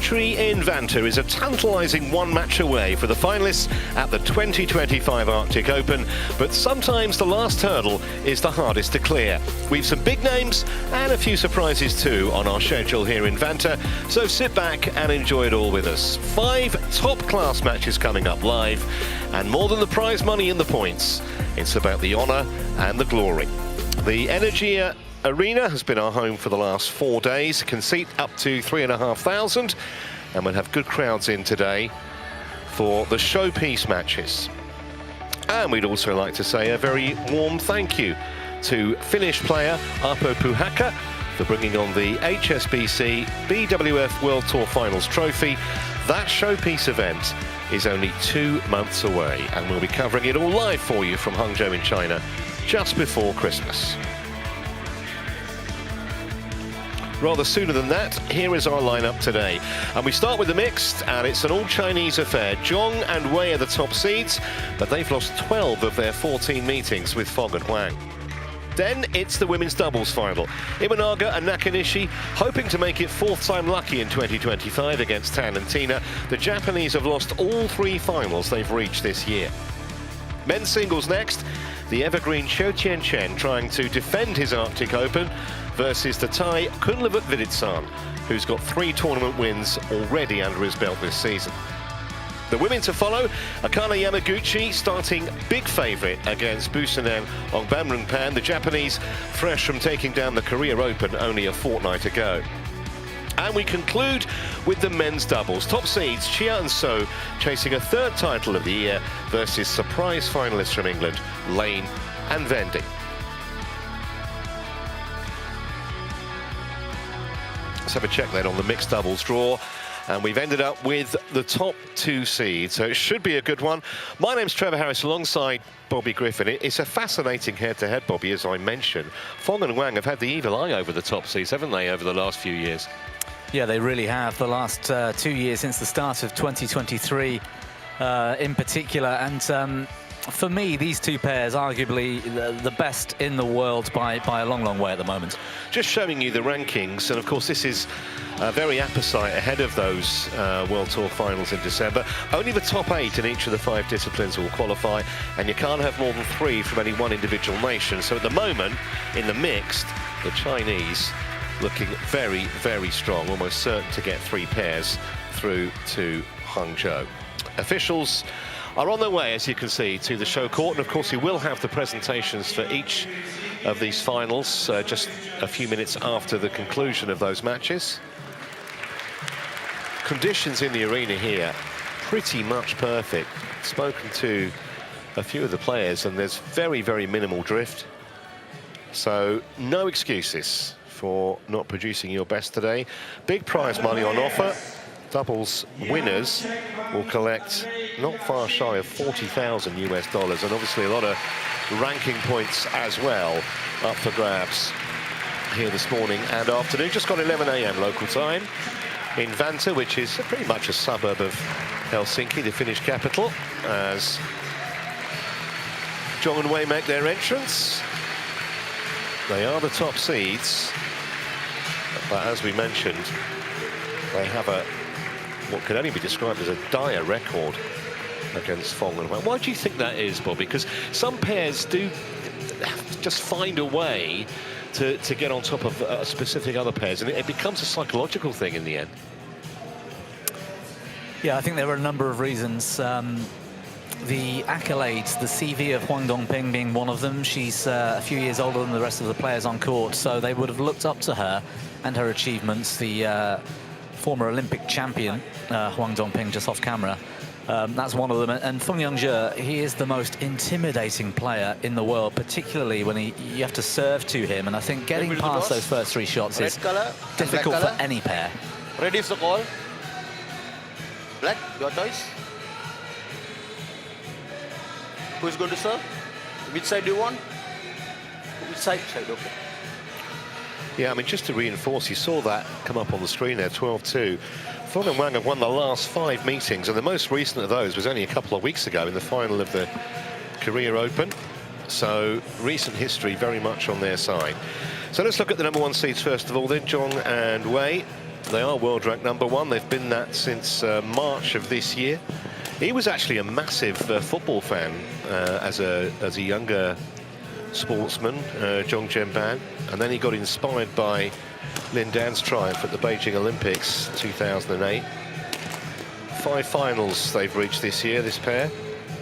victory in Vantaan is a tantalising one match away for the finalists at the 2025 Arctic Open, but sometimes the last hurdle is the hardest to clear. We've some big names and a few surprises too on our schedule here in Vantaan, so sit back and enjoy it all with us. 5 top-class matches coming up live, and more than the prize money and the points, it's about the honour and the glory. The Energia Arena has been our home for the last 4 days, can seat up to 3,500, and we'll have good crowds in today for the showpiece matches. And we'd also like to say a very warm thank you to Finnish player Arpo Puhakka for bringing on the HSBC BWF World Tour Finals trophy. That showpiece event is only 2 months away, and we'll be covering it all live for you from Hangzhou in China just before Christmas. Rather sooner than that, here is our lineup today. And we start with the mixed, and it's an all-Chinese affair. Jiang and Wei are the top seeds, but they've lost 12 of their 14 meetings with Feng and Huang. Then it's the women's doubles final. Imanaga and Nakanishi hoping to make it 4th time lucky in 2025 against Tan and Tina. The Japanese have lost all 3 finals they've reached this year. Men's singles next. The evergreen CHN trying to defend his Arctic Open versus the Thai Kunlavat Viditsan, who's got 3 tournament wins already under his belt this season. The women to follow, Akane Yamaguchi starting big favourite against Busanan Ongbamrungpan, the Japanese fresh from taking down the Korea Open only a fortnight ago. And we conclude with the men's doubles. Top seeds Chia and So chasing a 3rd title of the year versus surprise finalists from England, Lane and Vendy. Let's have a check then on the mixed doubles draw. And we've ended up with the top 2 seeds, so it should be a good one. My name's Trevor Harris alongside Bobby Griffin. It's a fascinating head-to-head, Bobby, as I mentioned. Feng and Huang have had the evil eye over the top seeds, haven't they, over the last few years? Yeah, they really have. The last 2 years since the start of 2023 in particular. And for me, these 2 pairs, arguably the best in the world by a long, long way at the moment. Just showing you the rankings, and of course this is very apposite ahead of those World Tour finals in December. Only the top 8 in each of the 5 disciplines will qualify, and you can't have more than 3 from any one individual nation. So at the moment, in the mixed, the Chinese looking very, very strong, almost certain to get 3 pairs through to Hangzhou. Officials are on their way, as you can see, to the show court, and of course you will have the presentations for each of these finals just a few minutes after the conclusion of those matches. Conditions in the arena here pretty much perfect. Spoken to a few of the players, and there's very, very minimal drift, so no excuses for not producing your best today. Big prize money on offer. Doubles winners will collect not far shy of $40,000 US, and obviously a lot of ranking points as well up for grabs here this morning and afternoon. Just got 11 AM local time in Vantaan, which is pretty much a suburb of Helsinki, the Finnish capital, as Jiang and Wei make their entrance. They are the top seeds, but as we mentioned, they have what could only be described as a dire record against Feng and Huang. Why do you think that is, Bobby? Because some pairs do just find a way to get on top of specific other pairs, and it becomes a psychological thing in the end. Yeah, I think there are a number of reasons. The accolades, the CV of Huang Dongping being one of them. She's a few years older than the rest of the players on court, so they would have looked up to her and her achievements. The former Olympic champion, Huang Dongping, just off camera. That's one of them. And Feng Yongzhe, he is the most intimidating player in the world, particularly when you have to serve to him. And I think getting past those first 3 shots is difficult for any pair. Ready for call. Black, your choice. Who's going to serve? Which side do you want? Which side? Okay. Yeah, I mean, just to reinforce, you saw that come up on the screen there, 12-2. Feng and Huang have won the last 5 meetings, and the most recent of those was only a couple of weeks ago in the final of the Korea Open. So recent history very much on their side. So let's look at the #1 seeds first of all then, Jiang and Wei. They are world ranked #1. They've been that since March of this year. He was actually a massive football fan as a younger sportsman, Zhong Zhenban, and then he got inspired by Lin Dan's triumph at the Beijing Olympics 2008. 5 finals they've reached this year, this pair,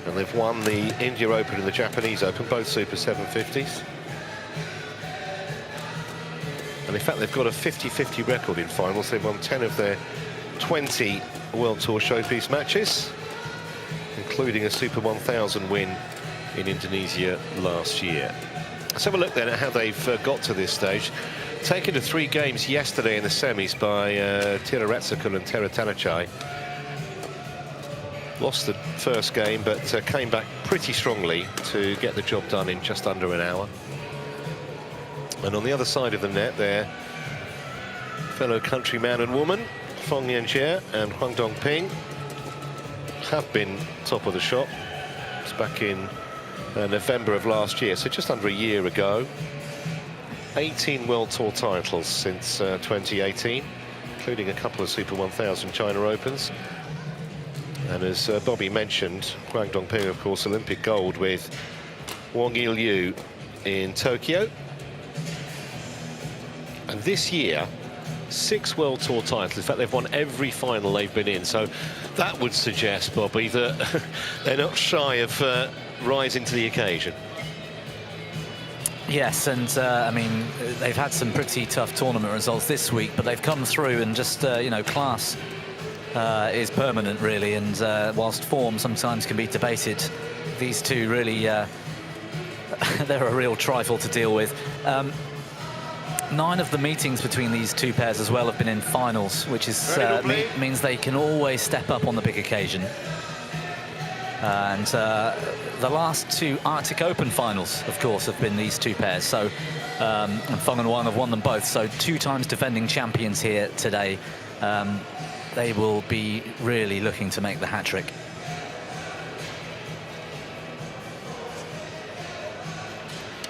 and they've won the India Open and the Japanese Open, both Super 750s. And in fact, they've got a 50-50 record in finals. They've won 10 of their 20 World Tour showpiece matches, including a Super 1000 win in Indonesia last year. Let's have a look then at how they've got to this stage. Taken to 3 games yesterday in the semis by Tira Ratsakul and Tera Tanachai. Lost the first game, but came back pretty strongly to get the job done in just under an hour. And on the other side of the net, their fellow countryman and woman, Feng and Huang Dongping, have been top of the shop. It's back in November of last year, so just under a year ago. 18 World Tour titles since 2018, including a couple of Super 1000 China Opens. And as Bobby mentioned, Huang Dongping, of course, Olympic gold with Wang Yiliu in Tokyo. And this year, 6 World Tour titles. In fact, they've won every final they've been in. So that would suggest, Bobby, that they're not shy of rising to the occasion. Yes, and I mean, they've had some pretty tough tournament results this week, but they've come through and just, you know, class is permanent, really. And whilst form sometimes can be debated, these two really, they're a real trifle to deal with. 9 of the meetings between these two pairs as well have been in finals, which is means they can always step up on the big occasion. And the last 2 Arctic Open finals, of course, have been these two pairs. So and Feng and Wang have won them both. So 2 times defending champions here today. They will be really looking to make the hat-trick.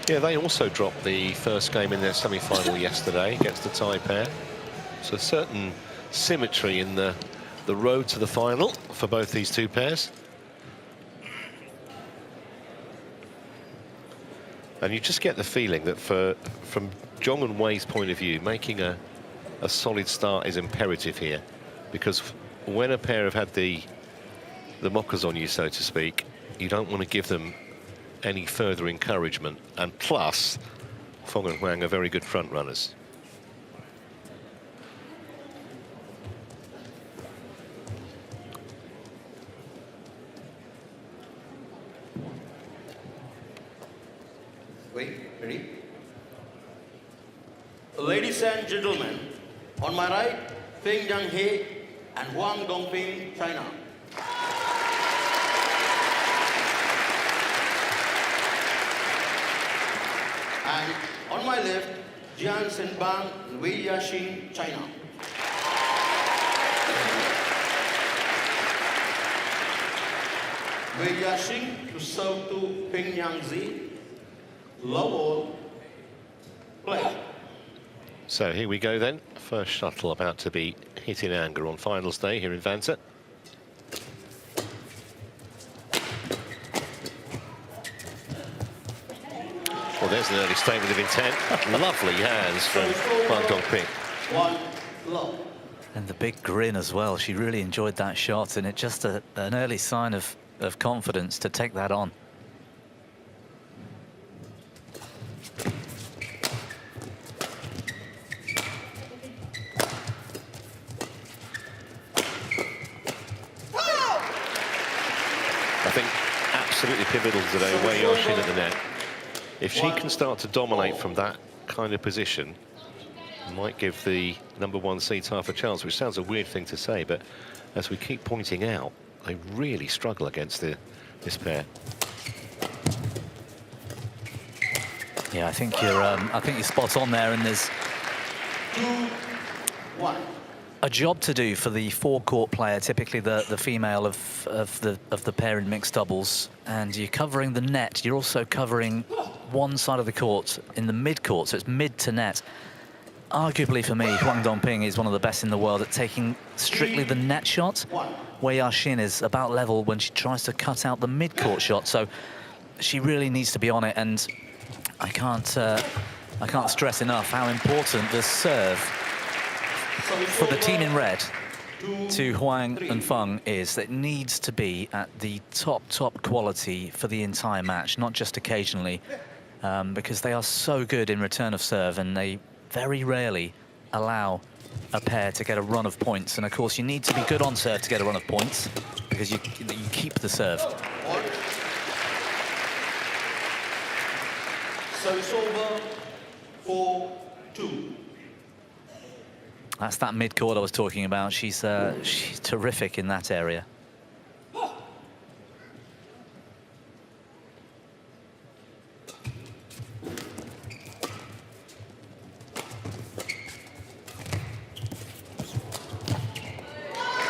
Yeah, they also dropped the first game in their semi-final yesterday against the Thai pair. So certain symmetry in the road to the final for both these two pairs. And you just get the feeling that from Zhong and Wei's point of view, making a solid start is imperative here. Because when a pair have had the mockers on you, so to speak, you don't want to give them any further encouragement. And plus, Feng and Huang are very good front runners. Wait, ready? Ladies and gentlemen, on my right, Feng Jiang and Huang Dongping, China. And on my left, Jiang Senbang and Wei Yashing, China. Wei Yashing to serve to Peng Yangzi. Low ball, play. So here we go then. First shuttle about to be hit in anger on finals day here in Vantaan. Well, there's an early statement of intent. Lovely hands from Huang Dongping. 1 low. And the big grin as well. She really enjoyed that shot, and it's just an early sign of confidence to take that on. I think absolutely pivotal today, Wei Yashin at the net. If she can start to dominate from that kind of position, might give the #1 seed half a chance, which sounds a weird thing to say, but as we keep pointing out, they really struggle against this pair. Yeah, I think you're spot on there, and there's 2, 1. a job to do for the forecourt player, typically the female of the pair in mixed doubles, and you're covering the net. You're also covering one side of the court in the mid court, so it's mid to net. Arguably for me, Huang Dongping is one of the best in the world at taking strictly the net shot. Wei Yaxin is about level when she tries to cut out the mid-court shot, so she really needs to be on it, and I can't stress enough how important the serve for the team in red to Huang and Feng is. That it needs to be at the top quality for the entire match, not just occasionally, because they are so good in return of serve, and they very rarely allow a pair to get a run of points. And of course, you need to be good on serve to get a run of points, because you keep the serve. Service over 4-2. That's that mid-court I was talking about. She's terrific in that area.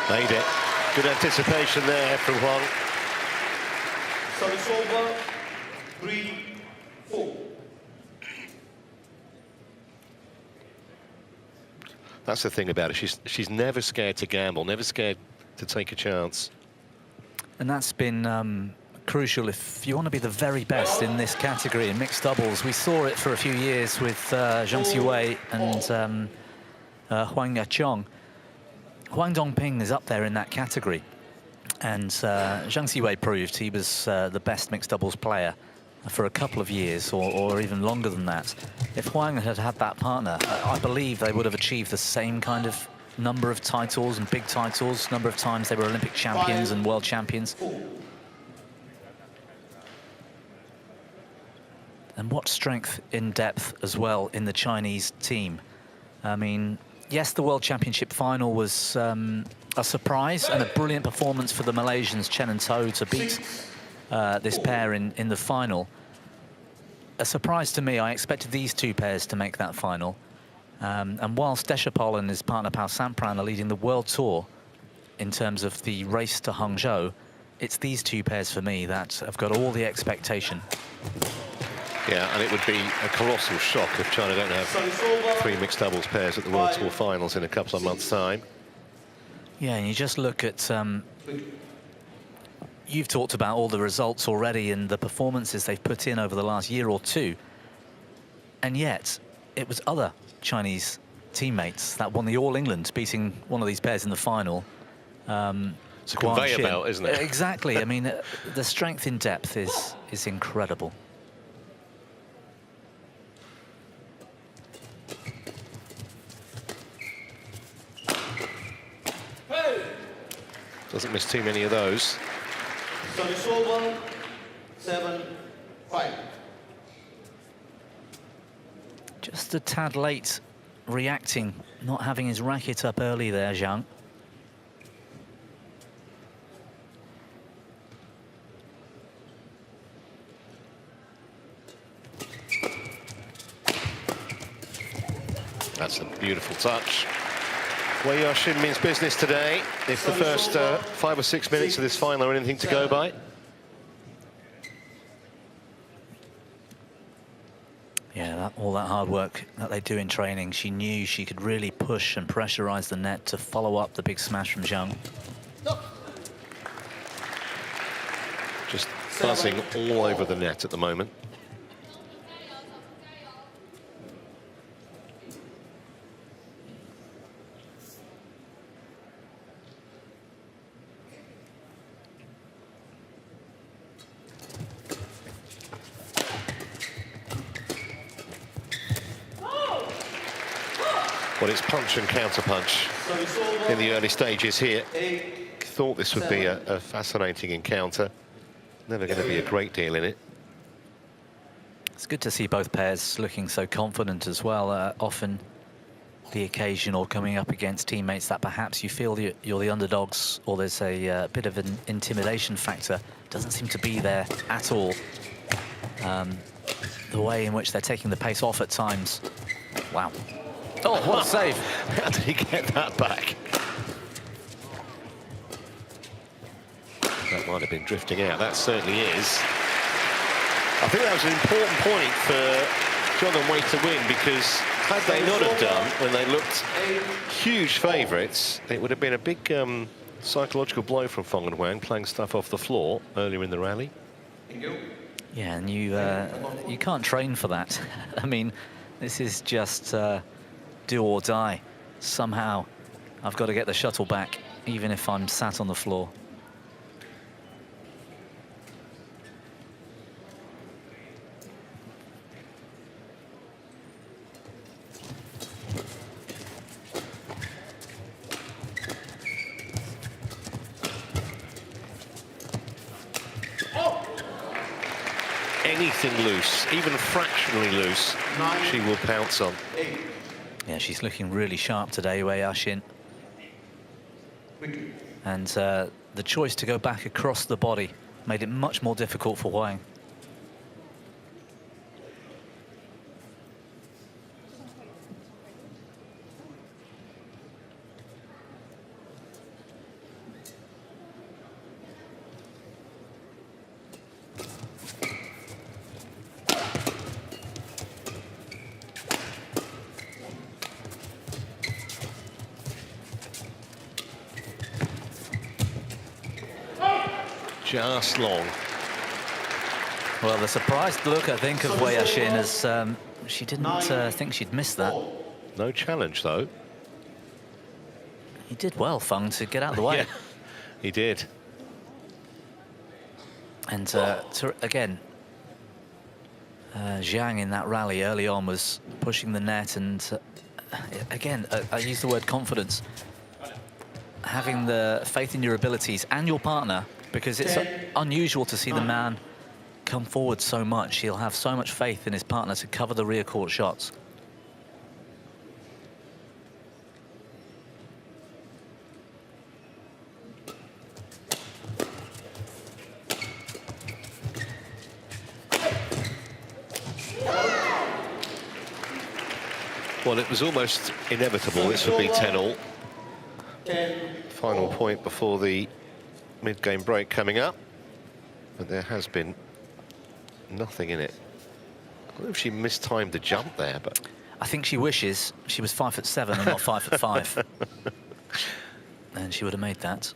Made it. Good anticipation there from Huang. Service over 3-4. That's the thing about her. She's never scared to gamble, never scared to take a chance. And that's been crucial if you want to be the very best in this category in mixed doubles. We saw it for a few years with Jiang Siwei and Huang Yachong. Huang Dongping is up there in that category, and Jiang Siwei proved he was the best mixed doubles player for a couple of years, or even longer than that. If Huang had had that partner, I believe they would have achieved the same kind of number of titles and big titles, number of times they were Olympic champions and world champions. And what strength in depth as well in the Chinese team. I mean, yes, the World Championship final was a surprise and a brilliant performance for the Malaysians, Chen and To, to beat this pair in the final. A surprise to me. I expected these two pairs to make that final. And whilst Deshapol and his partner Pao Sampran are leading the World Tour in terms of the race to Hangzhou, it's these two pairs for me that have got all the expectation. Yeah, and it would be a colossal shock if China don't have 3 mixed doubles pairs at the World Tour finals in a couple of months' time. Yeah, and you just look at... you've talked about all the results already and the performances they've put in over the last year or two. And yet, it was other Chinese teammates that won the All England, beating one of these pairs in the final. It's a conveyor belt, isn't it? Exactly. I mean, the strength in depth is incredible. Doesn't miss too many of those. Service over 7-5. Just a tad late reacting, not having his racket up early there, Jiang. That's a beautiful touch. Wei Yaxin means business today, if the first 5 or 6 minutes of this final are anything to go by. Yeah, all that hard work that they do in training, she knew she could really push and pressurize the net to follow up the big smash from Jiang. Just buzzing all over the net at the moment. Well, it's punch and counter-punch in the early stages here. Thought this would be a fascinating encounter. Never going to be a great deal in it. It's good to see both pairs looking so confident as well. Often the occasion or coming up against teammates that perhaps you feel you're the underdogs, or there's a bit of an intimidation factor, doesn't seem to be there at all. The way in which they're taking the pace off at times. Wow. Oh, what a save. How did he get that back? That might have been drifting out. That certainly is. I think that was an important point for Jiang and Wei to win, because Had they not have done, when they looked huge favourites, it would have been a big psychological blow from Feng and Huang, playing stuff off the floor earlier in the rally. Yeah, and you can't train for that. I mean, this is just do or die. Somehow, I've got to get the shuttle back, even if I'm sat on the floor. Anything loose, even fractionally loose, she will pounce on. Yeah, she's looking really sharp today, Wei Yaxin. And the choice to go back across the body made it much more difficult for Huang. Just long. Well, the surprised look, I think, of Wei Yaxin is she didn't think she'd missed that. No challenge, though. He did well, Feng, to get out of the way. Yeah, he did. And again, Jiang in that rally early on was pushing the net, and again, I use the word confidence. Having the faith in your abilities and your partner, because it's unusual to see the man come forward so much. He'll have so much faith in his partner to cover the rear court shots. Well, it was almost inevitable this would be 10-all. Final point before the mid-game break coming up, but there has been nothing in it. I don't know if she mistimed the jump there, but I think she wishes she was 5'7" and not 5'5", and she would have made that.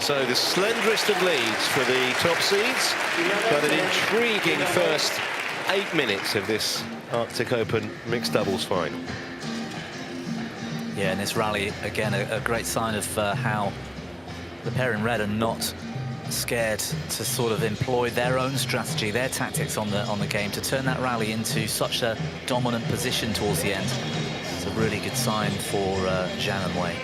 so the slenderest of leads for the top seeds, but an intriguing first 8 minutes of this Arctic Open mixed doubles final. Yeah, in this rally, again, a great sign of how the pair in red are not scared to sort of employ their own strategy, their tactics on the game, to turn that rally into such a dominant position towards the end. It's a really good sign for Jiang and Wei.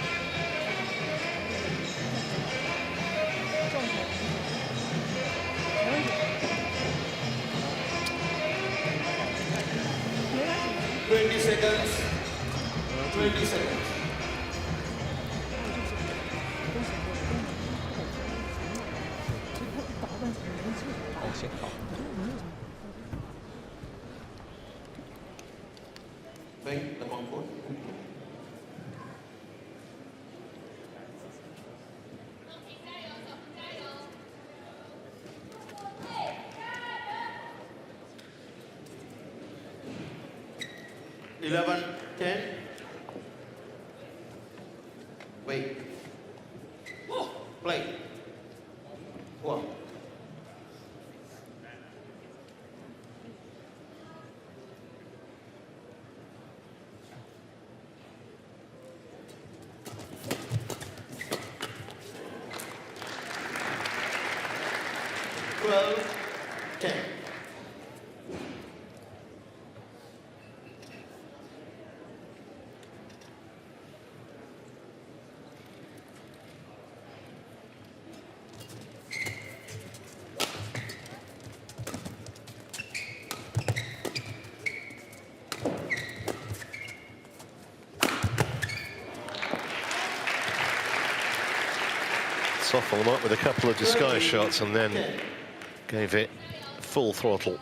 Seconds. 20 seconds. Feng, the one point. Eleven, 10. Wait. Play. One. Twelve, 10. Soffel them up with a couple of disguise shots and then gave it full throttle.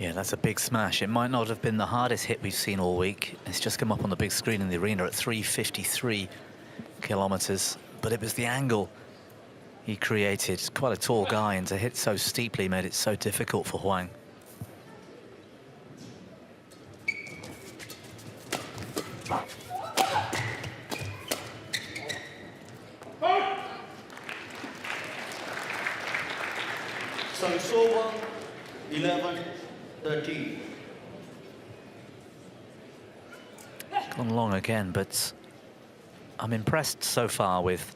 Yeah, that's a big smash. It might not have been the hardest hit we've seen all week. It's just come up on the big screen in the arena at 353 kilometers, but it was the angle he created. Quite a tall guy, and to hit so steeply made it so difficult for Huang. So it's over 11-13. Gone long again, but I'm impressed so far with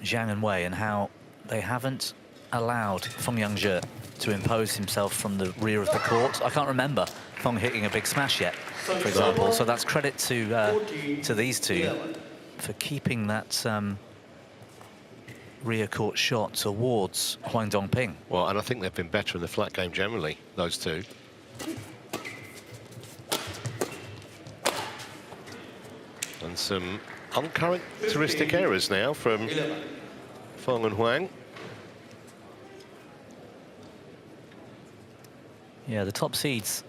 Jiang and Wei and how they haven't allowed Feng to impose himself from the rear of the court. I can't remember Feng hitting a big smash yet, for example. So that's credit to these two for keeping that rear court shot towards Huang Dongping. Well, and I think they've been better in the flat game generally, those two. And some uncharacteristic errors now from Feng and Huang. Yeah, the top seeds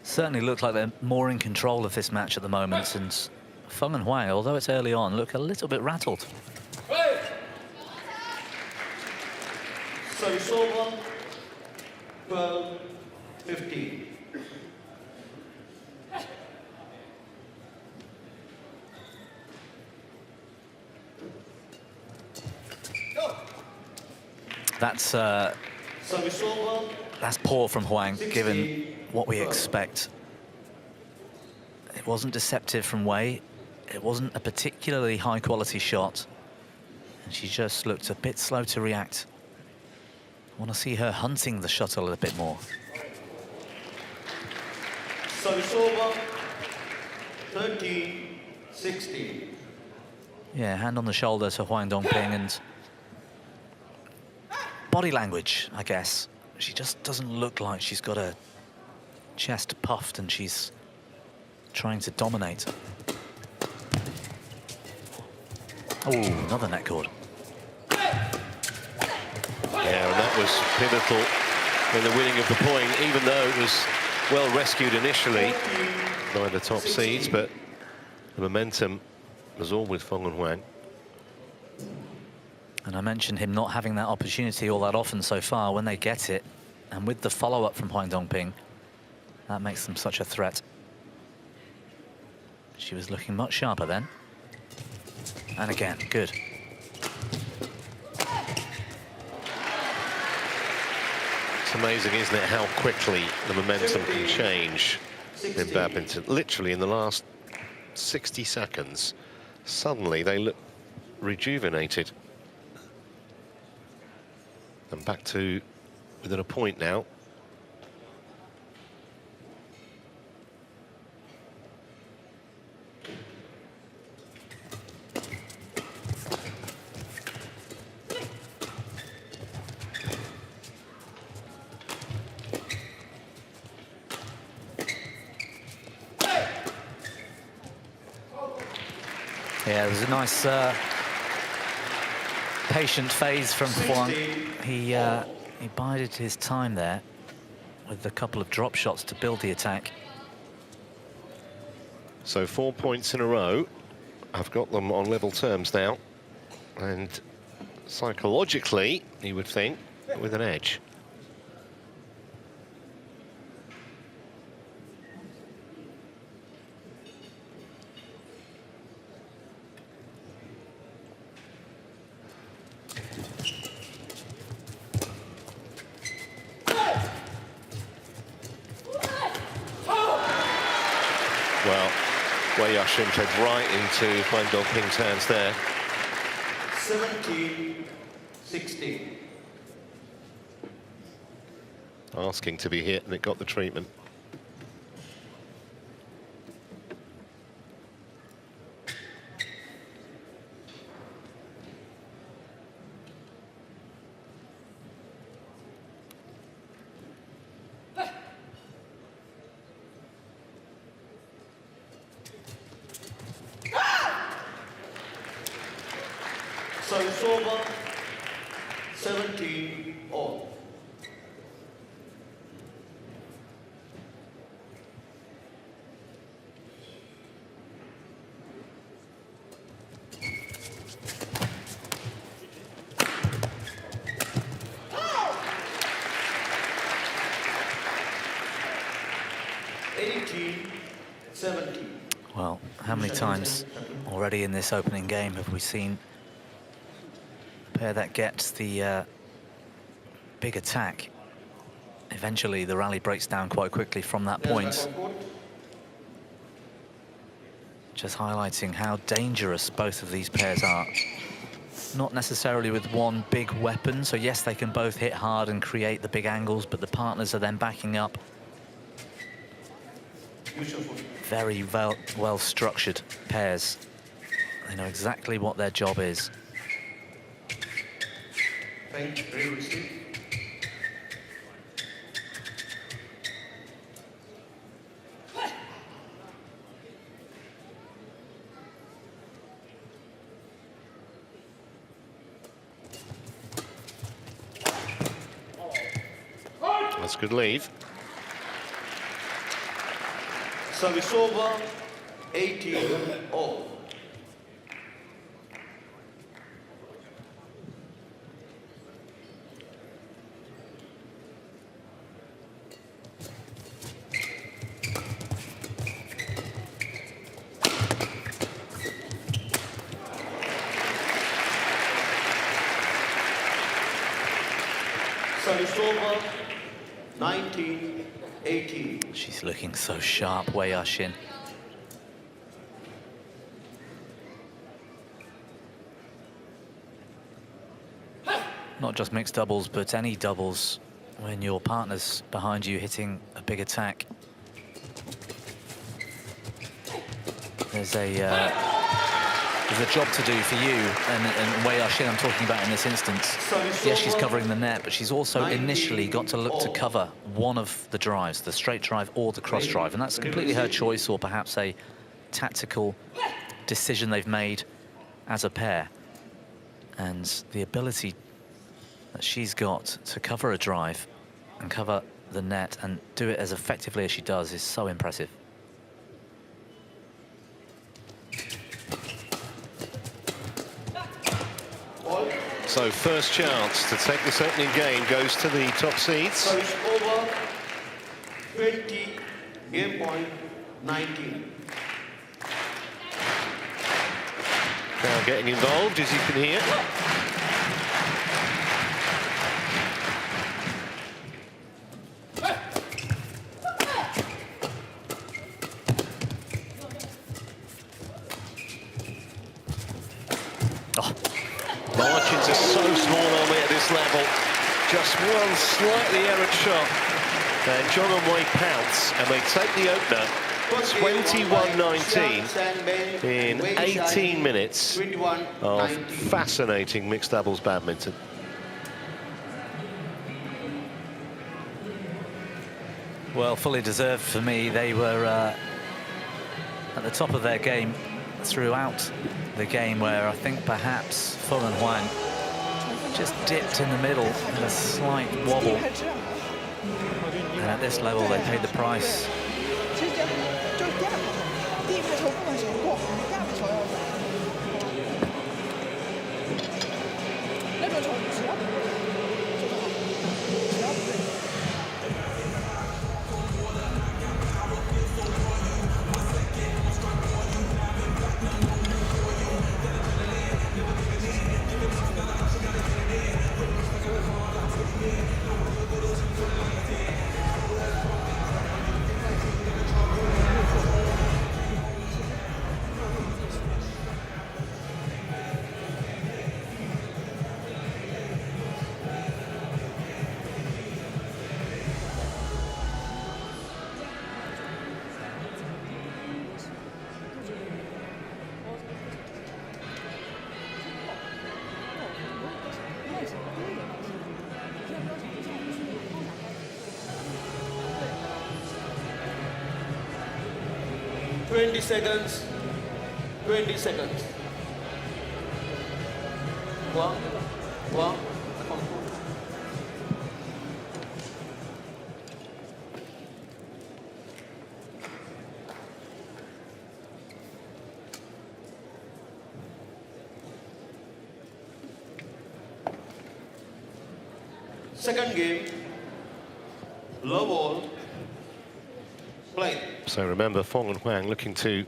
certainly look like they're more in control of this match at the moment, and Feng and Huang, although it's early on, look a little bit rattled. So it's over 12-15. That's poor from Huang, given what we expect. It wasn't deceptive from Wei. It wasn't a particularly high-quality shot. And she just looked a bit slow to react. I want to see her hunting the shuttle a little bit more. So it's over 13-16. Yeah, hand on the shoulder to Huang Dongping, and body language, I guess. She just doesn't look like she's got her chest puffed and she's trying to dominate. Oh, another net cord. Yeah, and that was pivotal in the winning of the point, even though it was well rescued initially by the top seeds, but the momentum was all with Feng and Huang. And I mentioned him not having that opportunity all that often so far. When they get it, and with the follow-up from Huang Dongping, that makes them such a threat. She was looking much sharper then. And again, good. It's amazing, isn't it, how quickly the momentum can change in badminton. Literally in the last 60 seconds, suddenly they look rejuvenated. And back to within a point now. Yeah, there's a nice patient phase from Huang. He bided his time there with a couple of drop shots to build the attack. So 4 points in a row. I've got them on level terms now. And psychologically, you would think, with an edge. Well, Wei Yashin played right into Huang Dongping's hands there. 17-16. Asking to be hit, and it got the treatment. So it's over 17 all. 18-17. Well, how many times already in this opening game have we seen a pair that gets the big attack? Eventually, the rally breaks down quite quickly from that point. Just highlighting how dangerous both of these pairs are. Not necessarily with one big weapon, so yes, they can both hit hard and create the big angles, but the partners are then backing up. Very well-structured pairs. They know exactly what their job is. Feng, ready to receive. That's good lead. Service over, 18-all. Service over, 19-18. She's looking so sharp, Wei Yaxin. Not just mixed doubles, but any doubles when your partner's behind you hitting a big attack. There's a job to do for you, and Wei Yaxin I'm talking about in this instance. Yes, she's covering the net, but she's also initially got to look to cover one of the drives, the straight drive or the cross drive, and that's completely her choice, or perhaps a tactical decision they've made as a pair. And the ability that she's got to cover a drive and cover the net and do it as effectively as she does is so impressive. So first chance to take this opening game goes to the top seeds. So it's over, 20, game point 19. Crowd getting involved, as you can hear. Margins are so small on it at this level. Just one slightly errant shot. And Jiang and Wei pounce, and they take the opener 21-19 in 18 minutes of fascinating mixed doubles badminton. Well, fully deserved for me. They were at the top of their game throughout the game, where I think perhaps Feng and Huang just dipped in the middle and a slight wobble. And at this level, they paid the price. Seconds. 20 seconds. One. Second game, low ball, Play. So remember, Feng and Huang looking to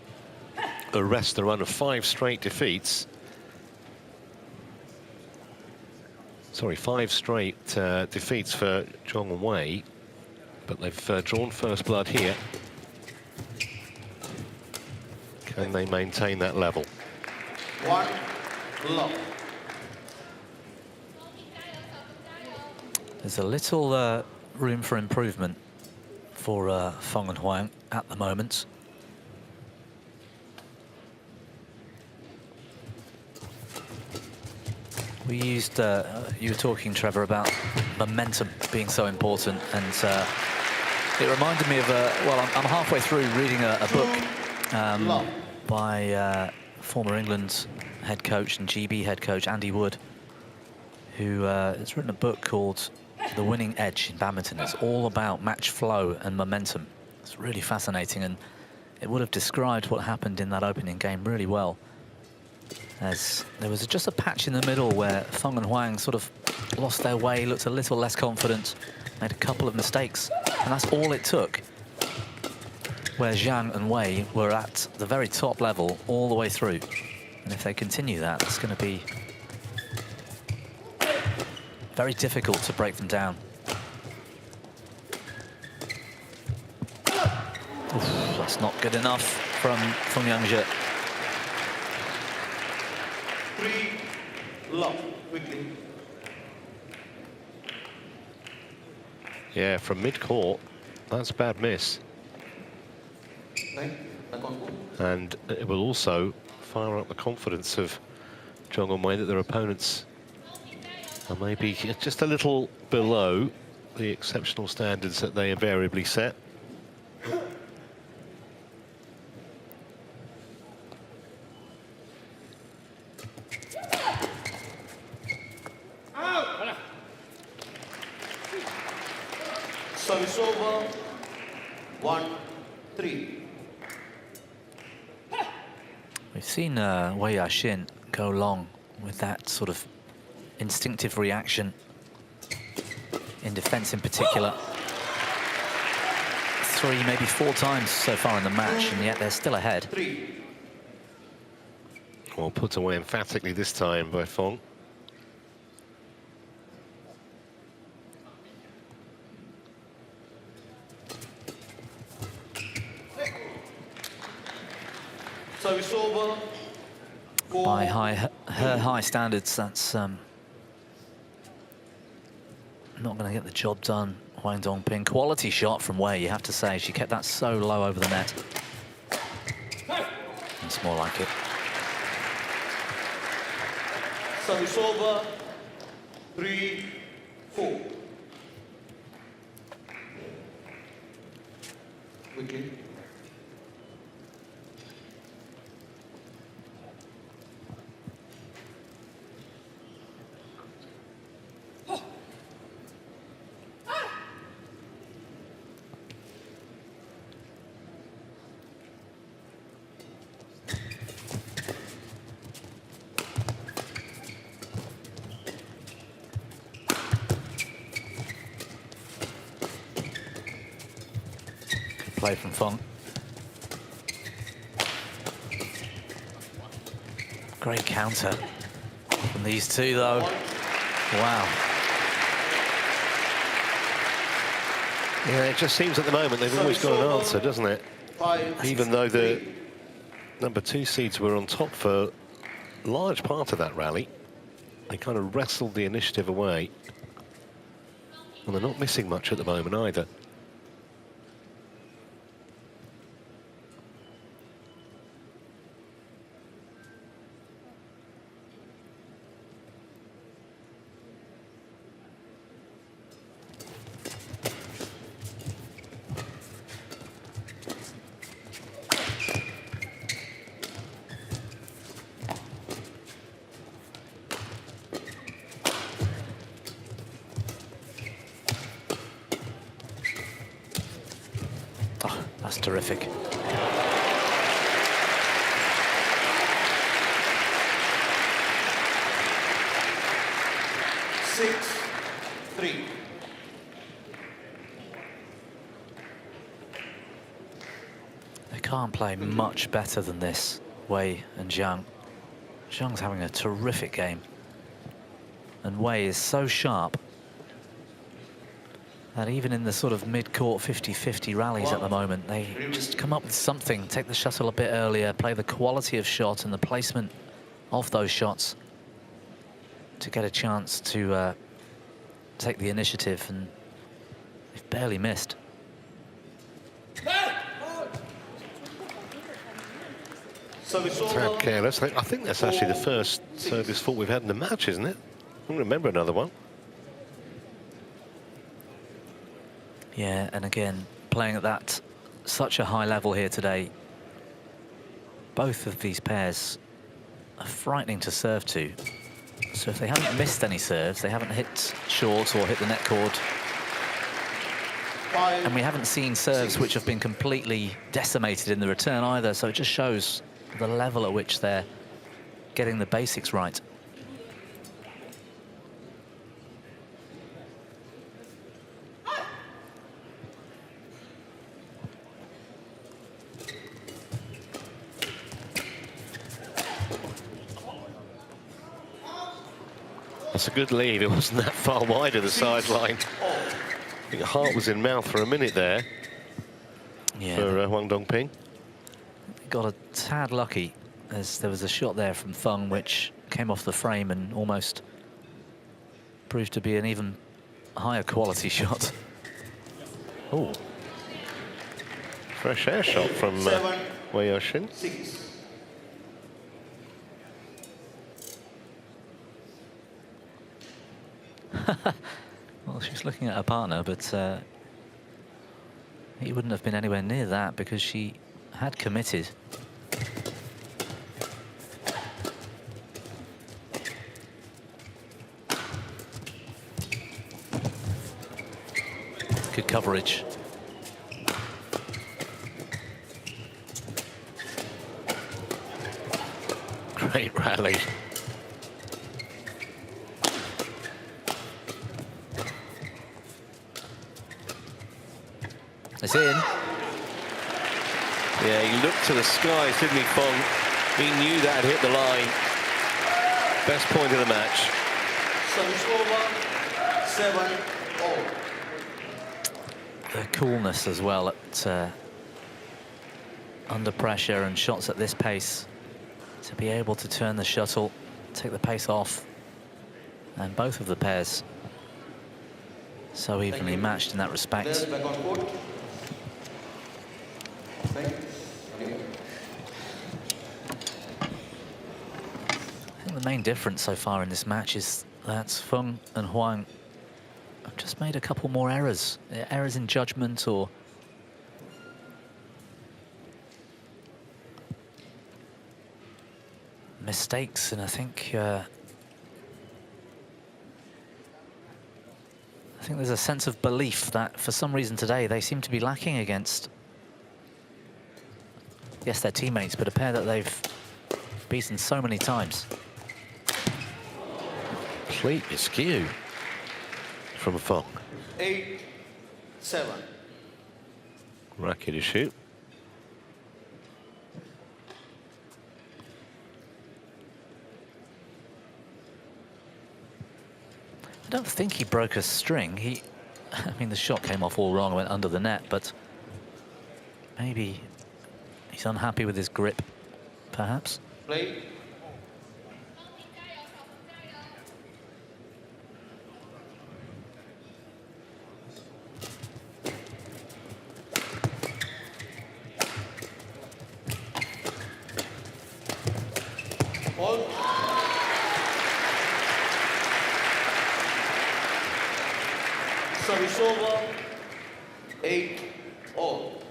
arrest the run of 5 straight defeats. Sorry, 5 straight defeats for Jiang and Wei, but they've drawn first blood here. Can they maintain that level? 1 love. There's a little room for improvement for Feng and Huang at the moment. We used, you were talking, Trevor, about momentum being so important, and it reminded me of, well, I'm halfway through reading a book by former England head coach and GB head coach Andy Wood, who has written a book called The Winning Edge in Badminton. It's all about match flow and momentum. It's really fascinating, and it would have described what happened in that opening game really well, as there was just a patch in the middle where Feng and Huang sort of lost their way, looked a little less confident, made a couple of mistakes, and that's all it took. Where Jiang and Wei were at the very top level all the way through. And if they continue that, it's going to be very difficult to break them down. Oof, that's not good enough from Feng Yangzhe. 3 love. Quickly. Yeah, from mid-court, that's a bad miss. Play. Back on court. And it will also fire up the confidence of Jiang and Wei that their opponents are maybe just a little below the exceptional standards that they invariably set. Service over. 1-3. We've seen Wei Yaxin go long with that sort of instinctive reaction in defense in particular. 3, maybe 4 times so far in the match, and yet they're still ahead. 3. Well, put away emphatically this time by Feng. Service over. 4. By her high standards, that's not going to get the job done. Huang Dongping, quality shot from Wei, you have to say. She kept that so low over the net. It's more like it. Service over. 3-4. Quickly. Play from Feng. Great counter from these two, though. Wow. Yeah, it just seems at the moment they've always got an answer, doesn't it? 5. Even though the number 2 seeds were on top for a large part of that rally, they kind of wrestled the initiative away. And they're not missing much at the moment either. That's terrific. Six, 3. can't play much better than this, Wei and Jiang. Jiang's having a terrific game. And Wei is so sharp that even in the sort of mid-court 50-50 rallies at the moment, they just come up with something, take the shuttle a bit earlier, play the quality of shot and the placement of those shots to get a chance to take the initiative, and they've barely missed. Tad careless. I think that's actually the first service fault we've had in the match, isn't it? I don't remember another one. Yeah, and again, playing at such a high level here today. Both of these pairs are frightening to serve to. So if they haven't missed any serves, they haven't hit short or hit the net cord. And we haven't seen serves which have been completely decimated in the return either, so it just shows the level at which they're getting the basics right. That's a good lead. It wasn't that far wide of the sideline. I think heart was in mouth for a minute there. Yeah, for Huang Dongping. Got a tad lucky as there was a shot there from Feng which came off the frame and almost proved to be an even higher quality shot. Oh, fresh air shot from Wei Yoshin. Well, she's looking at her partner, but he wouldn't have been anywhere near that because she had committed. Good coverage. Great rally. It's in. Yeah, he looked to the skies, didn't he, Feng? He knew that had hit the line. Best point of the match. Service over, 7-all. The coolness as well at under pressure and shots at this pace, to be able to turn the shuttle, take the pace off, and both of the pairs so evenly matched in that respect. Back on court. Thank you. I think the main difference so far in this match is that Feng and Huang have just made a couple more errors. Errors in judgment or mistakes, and I think there's a sense of belief that for some reason today they seem to be lacking against, yes, their teammates, but a pair that they've beaten so many times. Complete askew from Feng. 8-7. Racket to shoot. I don't think he broke a string. I mean, the shot came off all wrong, went under the net, but maybe he's unhappy with his grip, perhaps. Play. All. Service over, 8-all.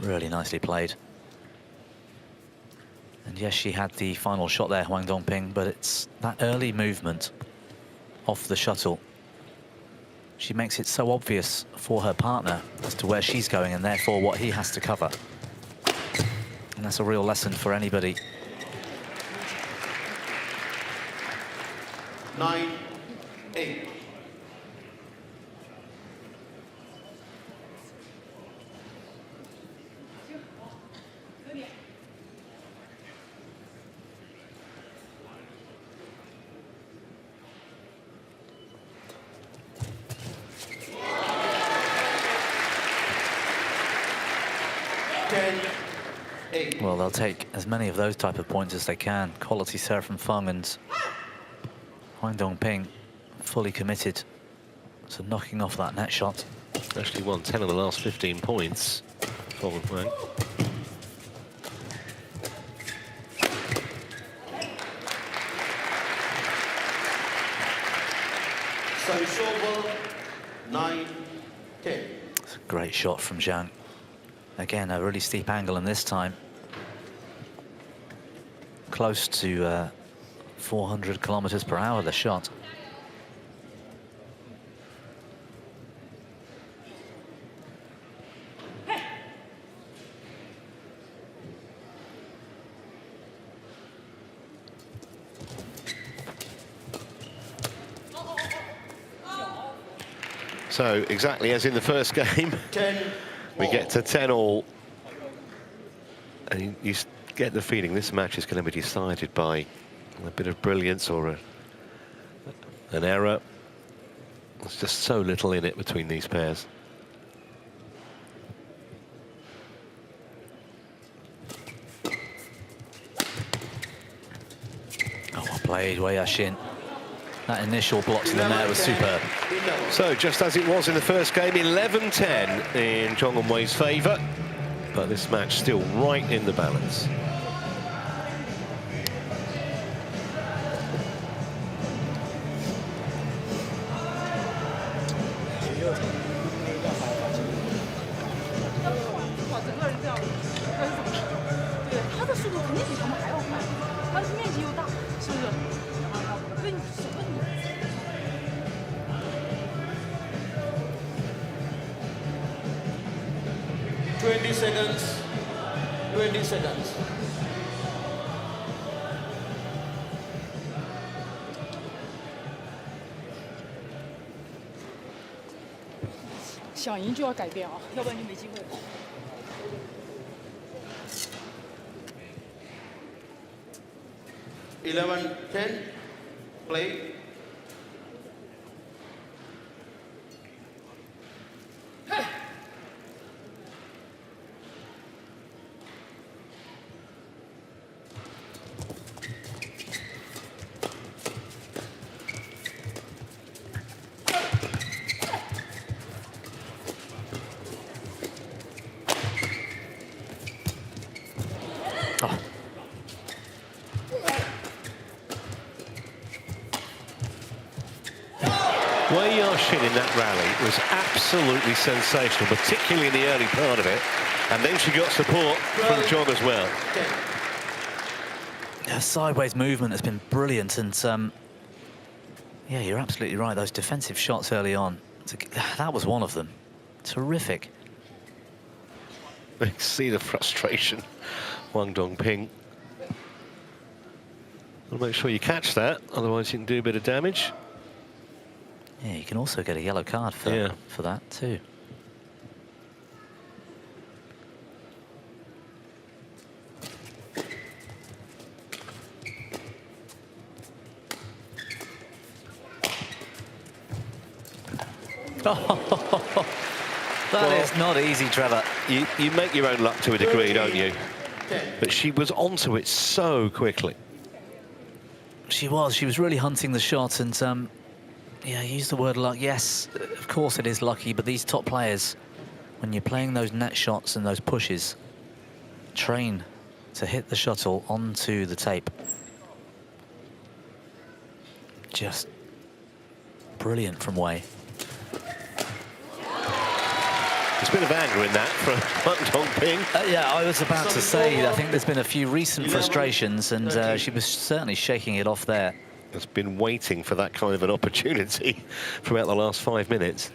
Really nicely played. And yes, she had the final shot there, Huang Dongping, but it's that early movement off the shuttle. She makes it so obvious for her partner as to where she's going and therefore what he has to cover. And that's a real lesson for anybody. 9-8. 10-8. Well, they'll take as many of those type of points as they can. Quality serve from Feng, and Huang Dongping fully committed to knocking off that net shot. Actually won 10 of the last 15 points. Feng and Huang. Service over, 9-10. It's a great shot from Jiang. Again, a really steep angle, and this time close to 400 kilometers per hour, the shot. So exactly as in the first game, 10. we get to 10-all. And you get the feeling this match is going to be decided by a bit of brilliance or an error. There's just so little in it between these pairs. Oh, well played, Wei Yashin. That initial block to the net was superb. So just as it was in the first game, 11-10 in Zhong and Wei's favour. But this match still right in the balance. Seconds. 20 seconds.想赢就要改变啊，要不然就没机会了。11-10. Play. Wei Yashin in that rally was absolutely sensational, particularly in the early part of it. And then she got support from Zhong as well. Her sideways movement has been brilliant, and yeah, you're absolutely right. Those defensive shots early on, that was one of them. Terrific. You can see the frustration. Huang Dongping. I'll make sure you catch that, otherwise you can do a bit of damage. Yeah, you can also get a yellow card for that too. That is not easy, Trevor. You make your own luck to a degree, don't you? But she was onto it so quickly. She was really hunting the shot, and yeah, use the word luck. Yes, of course it is lucky, but these top players, when you're playing those net shots and those pushes, train to hit the shuttle onto the tape. Just brilliant from Wei. There's a bit of anger in that from Huang Dongping. Yeah, I was about to say, I think there's been a few recent frustrations, and she was certainly shaking it off there. Has been waiting for that kind of an opportunity for about the last 5 minutes.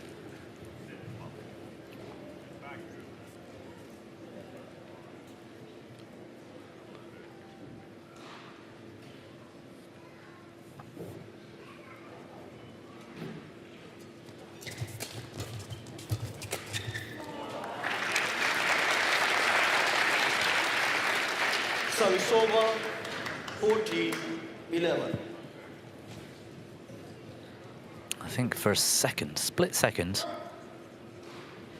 Service over, 14-11. I think for a second, split second,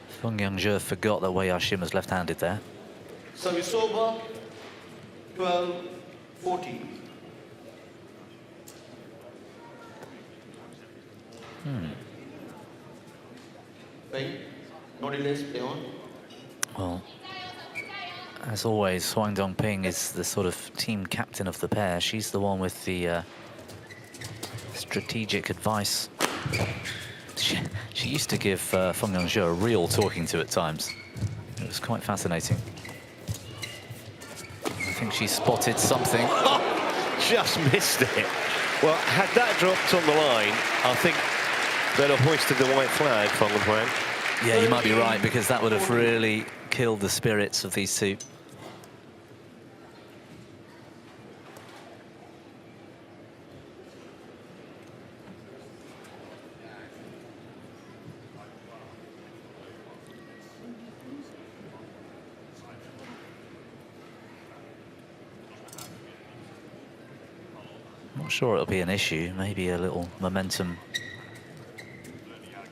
Feng Yangzhe forgot that Wei Yashin was left-handed there. Service over, 12-14. Feng, no delays, play on. Well, as always, Huang Dongping is the sort of team captain of the pair. She's the one with the strategic advice. She used to give Feng Yangzhe a real talking to at times. It was quite fascinating. I think she spotted something. Just missed it. Well, had that dropped on the line, I think they'd have hoisted the white flag, Feng and Huang. Yeah, you might be right, because that would have really killed the spirits of these two. Not sure it'll be an issue, maybe a little momentum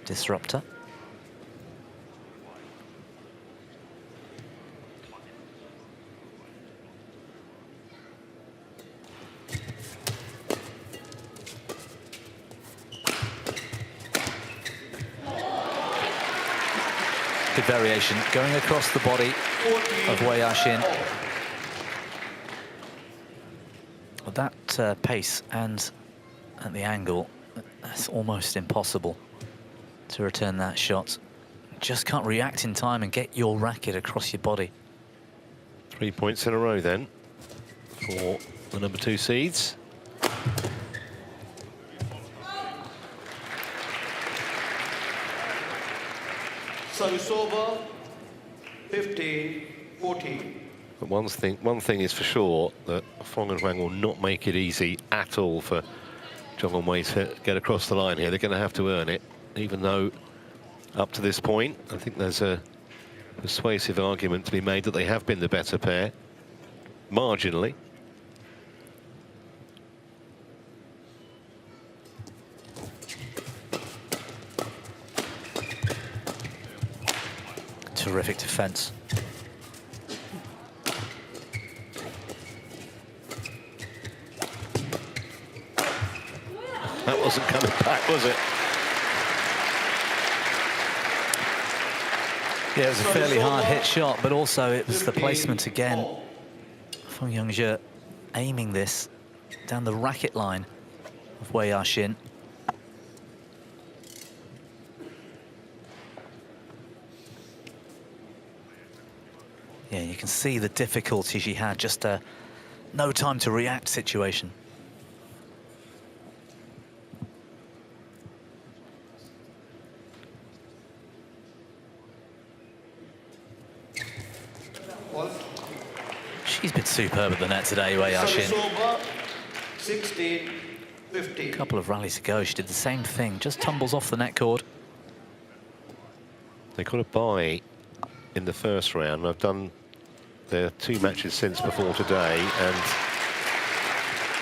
disruptor. Good variation, going across the body of Wei Yaxin. With that pace and at the angle, it's almost impossible to return that shot. Just can't react in time and get your racket across your body. 3 points in a row then for the number 2 seeds. Service over, 15-14. But one thing is for sure, that Feng and Huang will not make it easy at all for Jiang and Wei to get across the line here. They're going to have to earn it, even though up to this point, I think there's a persuasive argument to be made that they have been the better pair, marginally. Terrific defense. That wasn't coming back, was it? Yeah, it was a fairly hard hit shot, but also it was the placement again. Feng Yangzhe aiming this down the racket line of Wei Yaxin. Yeah, you can see the difficulty she had, just a no time to react situation. She's been superb at the net today, Wei Yaxin. 16-15. A couple of rallies ago, she did the same thing, just tumbles off the net cord. They got a bye in the first round. I've done their 2 matches since before today, and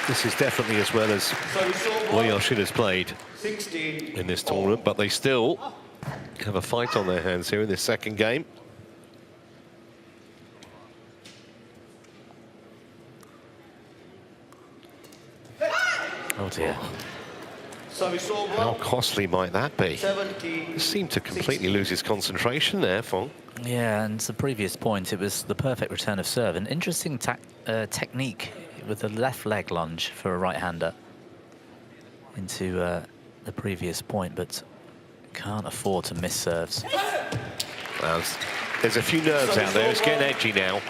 this is definitely as well as Wei Yaxin has played in this tournament, but they still have a fight on their hands here in this second game. Oh dear. How costly might that be? 17. He seemed to completely lose his concentration there, Feng. Yeah, and the previous point, it was the perfect return of serve. An interesting technique with the left leg lunge for a right-hander into the previous point, but can't afford to miss serves. Well, there's a few nerves out there. It's getting edgy now.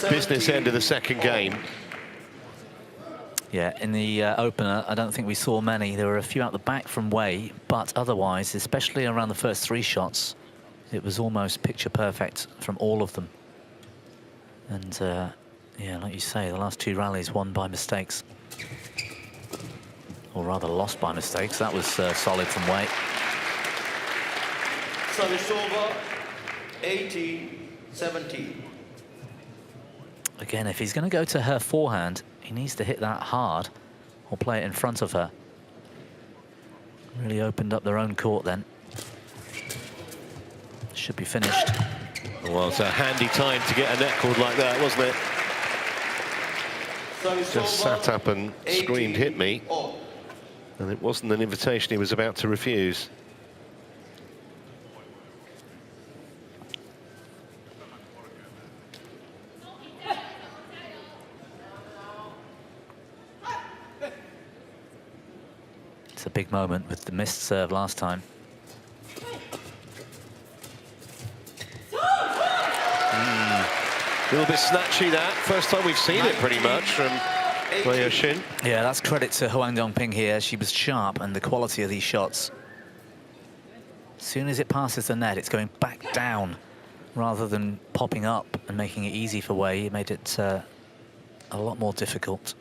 Business end of the second game. Yeah, in the opener, I don't think we saw many. There were a few out the back from Wei, but otherwise, especially around the first 3 shots, it was almost picture perfect from all of them. And yeah, like you say, the last 2 rallies won by mistakes. Or rather lost by mistakes. That was solid from Wei. Service over, 18-17. Again, if he's going to go to her forehand, he needs to hit that hard or play it in front of her. Really opened up their own court then. Should be finished. Well, it's a handy time to get a net cord like that, wasn't it? Just sat up and screamed, "Hit me." And it wasn't an invitation he was about to refuse. It's a big moment with the missed serve last time. A little bit snatchy that. First time we've seen it pretty much from Wei Xin. Yeah, that's credit to Huang Dongping here. She was sharp, and the quality of these shots. As soon as it passes the net, it's going back down rather than popping up and making it easy for Wei. It made it a lot more difficult.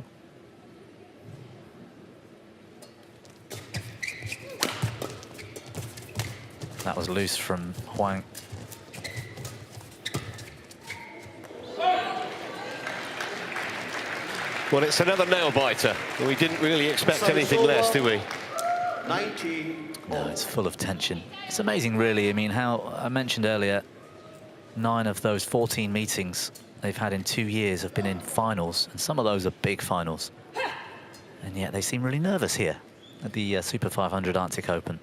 That was loose from Huang. Well, it's another nail-biter. We didn't really expect anything less, did we? 19. No, it's full of tension. It's amazing, really. I mean, how I mentioned earlier, 9 of those 14 meetings they've had in 2 years have been in finals, and some of those are big finals. And yet they seem really nervous here at the Super 500 Arctic Open.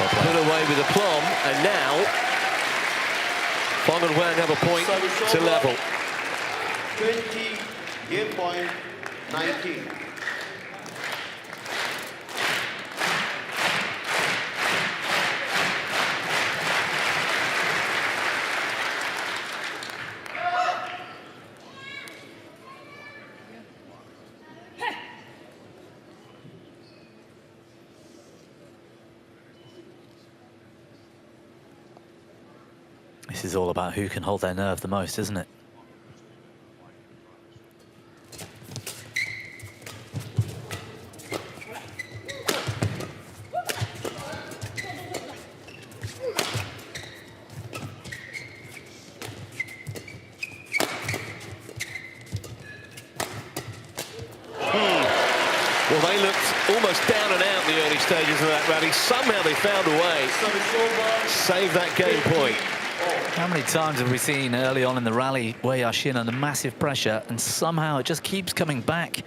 Put away with aplomb, and now Feng and Huang have a point to level. 20, game point, 19. This is all about who can hold their nerve the most, isn't it? Well, they looked almost down and out in the early stages of that rally. Somehow they found a way to save that game point. How many times have we seen early on in the rally Wei Xin under massive pressure, and somehow it just keeps coming back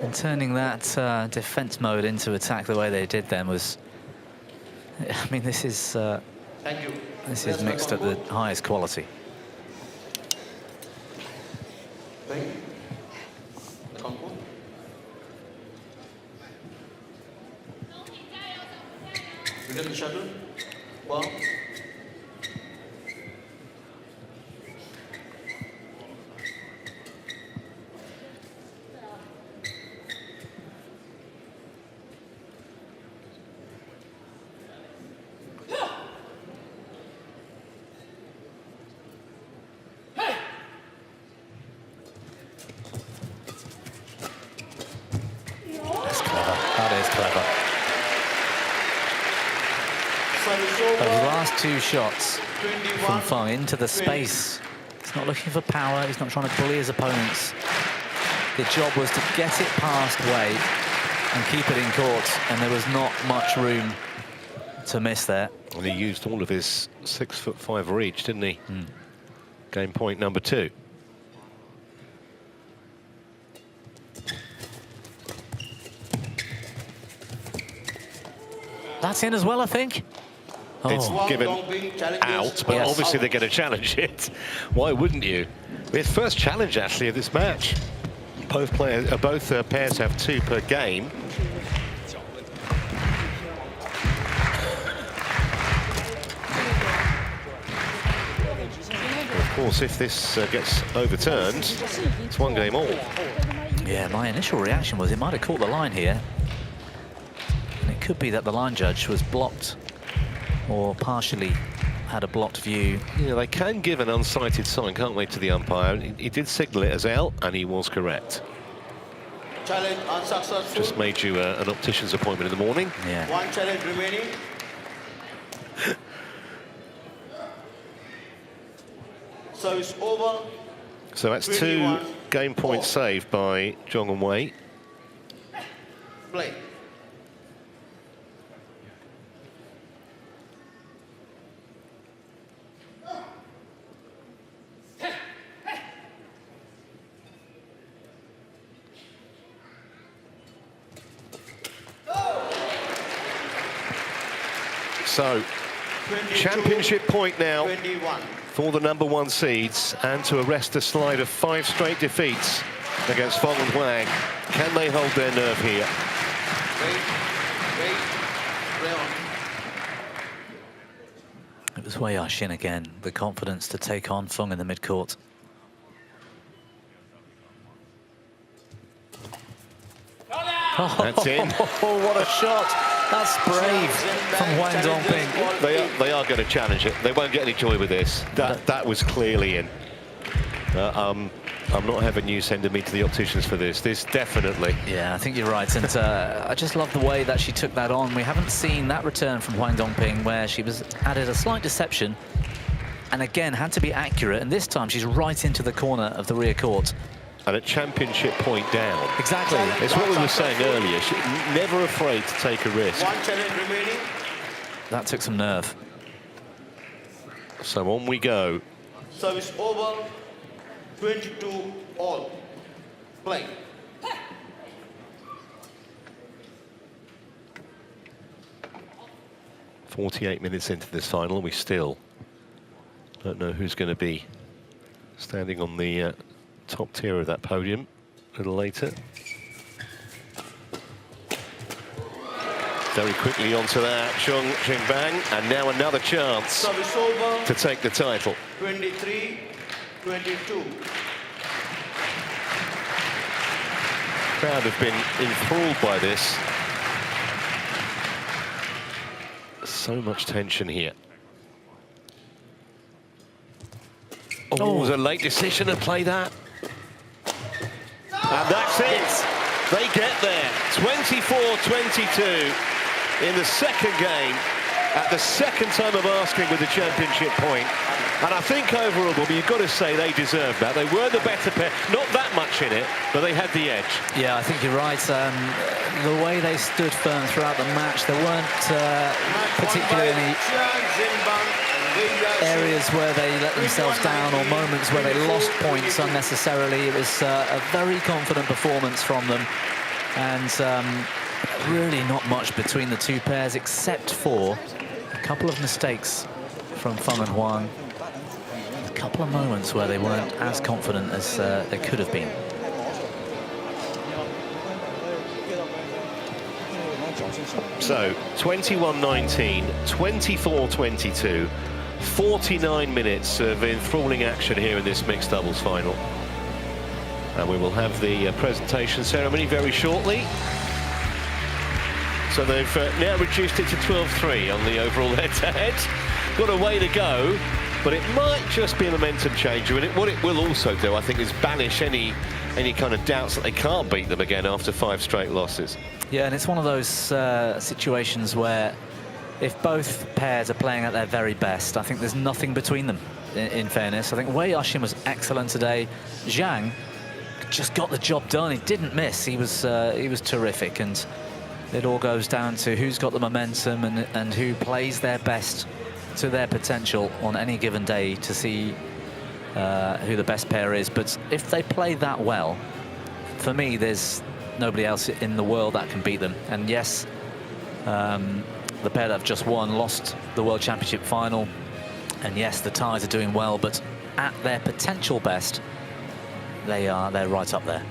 and turning that defense mode into attack the way they did then was, I mean, this is mixed at the highest quality. Thank you. We get the shuttle. Well. Those last 2 shots from Feng into the space. He's not looking for power. He's not trying to bully his opponents. The job was to get it past Wei and keep it in court, and there was not much room to miss there. And he used all of his 6'5" reach, didn't he? Game point number 2. That's in as well, I think. It's given out, but obviously they're going to challenge it. Why wouldn't you? It's first challenge actually of this match. Both pairs have 2 per game. Of course, if this gets overturned, it's 1 game all. Yeah, my initial reaction was it might have caught the line here. And it could be that the line judge was blocked or partially had a blocked view. Yeah, they can give an unsighted sign, can't they, to the umpire? He did signal it as out, and he was correct. Challenge unsuccessful. Just made you an optician's appointment in the morning. Yeah. 1 challenge remaining. Service over. So that's 2 game points saved by Jiang and Wei. Play. So, 22, championship point now 21. for the #1 seeds, and to arrest a slide of 5 straight defeats against Feng and Huang. Can they hold their nerve here? Wait, play on. It was Wei Yaxin again, the confidence to take on Feng in the mid-court. That's in. Oh, what a shot! That's brave from Huang Dongping. They are going to challenge it. They won't get any joy with this. That was clearly in. I'm not having you sending me to the opticians for this. This definitely. Yeah, I think you're right. And I just love the way that she took that on. We haven't seen that return from Huang Dongping where she was added a slight deception and again had to be accurate. And this time she's right into the corner of the rear court. And a championship point down. Exactly. It's what we were saying earlier. She's never afraid to take a risk. 1 challenge remaining. That took some nerve. So on we go. Service over. 22 all. Play. "48 minutes into this final, we still don't know who's going to be standing on the top tier of that podium a little later. Very quickly onto that, Xingbang, and now another chance Service over. to take the title. 23, 22. Crowd have been enthralled by this. So much tension here. Oh, it was a late decision to play that. And that's it. They get there. 24-22 in the second game, at the second time of asking with the championship point. And I think overall, Bobby, you've got to say they deserved that. They were the better pair. Not that much in it, but they had the edge. Yeah, I think you're right. The way they stood firm throughout the match, there weren't particularly any areas where they let themselves down or moments where they lost points unnecessarily. It was a very confident performance from them, and really not much between the two pairs except for a couple of mistakes from Feng and Huang. A couple of moments where they weren't as confident as they could have been. So 21-19, 24-22, 49 minutes of enthralling action here in this mixed doubles final. And we will have the presentation ceremony very shortly. So they've now reduced it to 12-3 on the overall head-to-head. Got a way to go, but it might just be a momentum changer. And what it will also do, I think, is banish any kind of doubts that they can't beat them again after 5 straight losses. Yeah, and it's one of those situations where if both pairs are playing at their very best, I think there's nothing between them, in fairness. I think Wei Yaxin was excellent today. Jiang just got the job done. He didn't miss. He was terrific, and it all goes down to who's got the momentum and who plays their best to their potential on any given day to see who the best pair is. But if they play that well, for me, there's nobody else in the world that can beat them. And yes, the pair that have just won lost the World Championship final. And yes, the Thais are doing well, but at their potential best, they're right up there.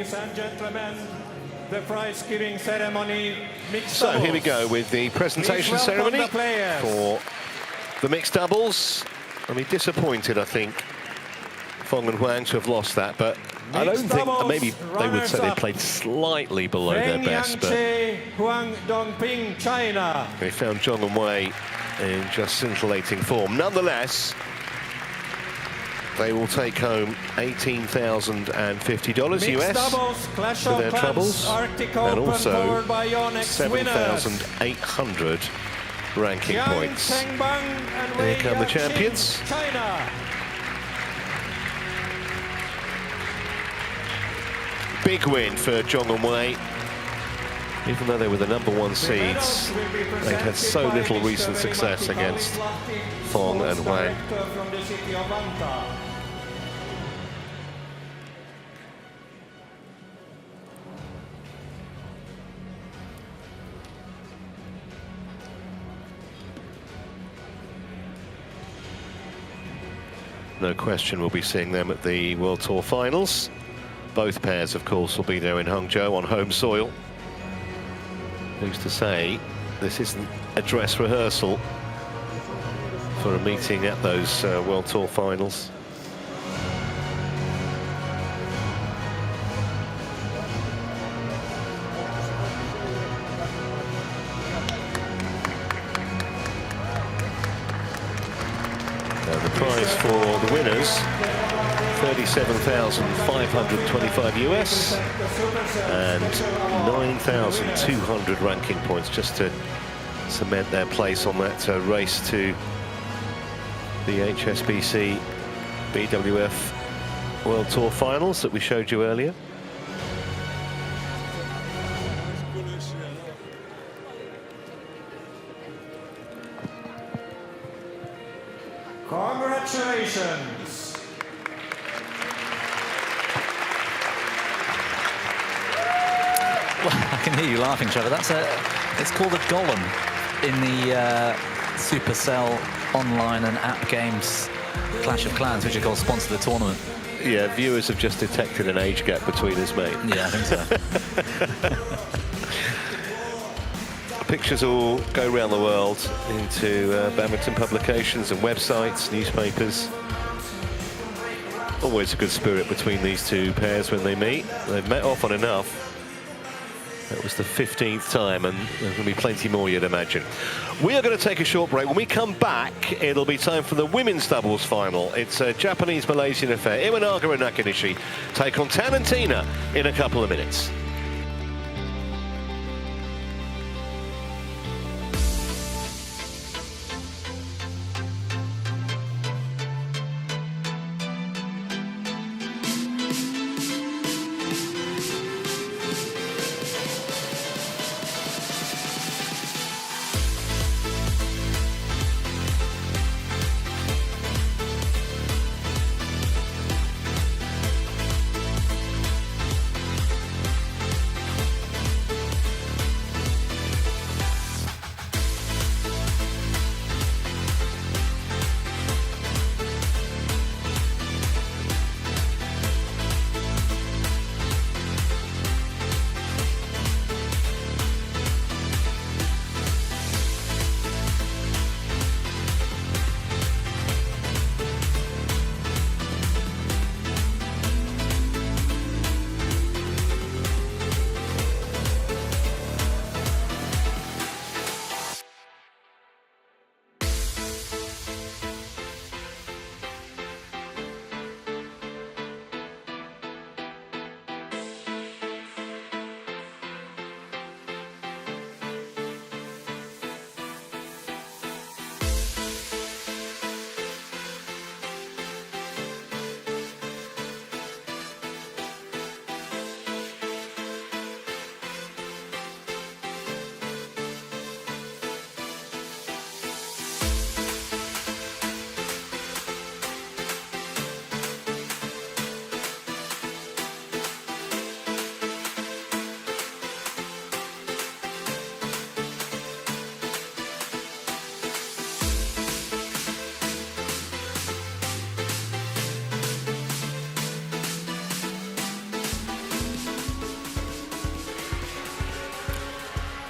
Ladies and gentlemen, the prize-giving ceremony mixed So doubles. here we go with the presentation Please welcome ceremony the players. for the mixed doubles. I mean, disappointed, I think, Feng and Huang to have lost that, but I don't Mixed think, doubles, maybe they would say they runners-up. played slightly below their Feng best, but Huang Dongping, China. they found Jiang and Wei in just scintillating form. Nonetheless, they will take home $18,050 Mixed US doubles, Clash for of their Clans, troubles, Arctic and Open, also powered by YONEX 7,800 ranking Jiang, points. Tengbang, and Here Wei come the Yaxing, champions. China. Big win for Jiang and Wei. Even though they were the #1 seeds, they'd had so little recent success against Feng and Huang. From the city of Vantaan. No question we'll be seeing them at the World Tour finals. Both pairs, of course, will be there in Hangzhou on home soil. Who's to say this isn't a dress rehearsal for a meeting at those World Tour finals? And the prize for the winners, $37,525 US and 9,200 ranking points, just to cement their place on that race to the HSBC BWF World Tour finals that we showed you earlier. Congratulations. Well, I can hear you laughing, Trevor. It's called a golem in the Supercell online and app games Clash of Clans, which of course sponsor the tournament. Yeah, viewers have just detected an age gap between us, mate. Yeah, I think so. Pictures all go around the world into badminton publications and websites, newspapers. Always a good spirit between these two pairs when they meet. They've met often enough. That was the 15th time, and there's going to be plenty more, you'd imagine. We are going to take a short break. When we come back, it'll be time for the women's doubles final. It's a Japanese-Malaysian affair. Iwanaga and Nakanishi take on Tan and Tina in a couple of minutes.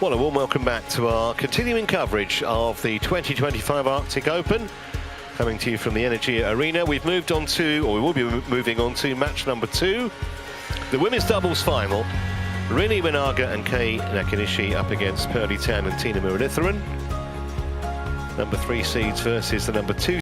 Well, a warm welcome back to our continuing coverage of the 2025 Arctic Open. Coming to you from the Energia Arena. We've moved on to, or we will be moving on to match number 2. The women's doubles final. Rini Winaga and Kei Nakanishi up against Pearly Tan and Tina Murulitheran. Number 3 seeds versus the number 2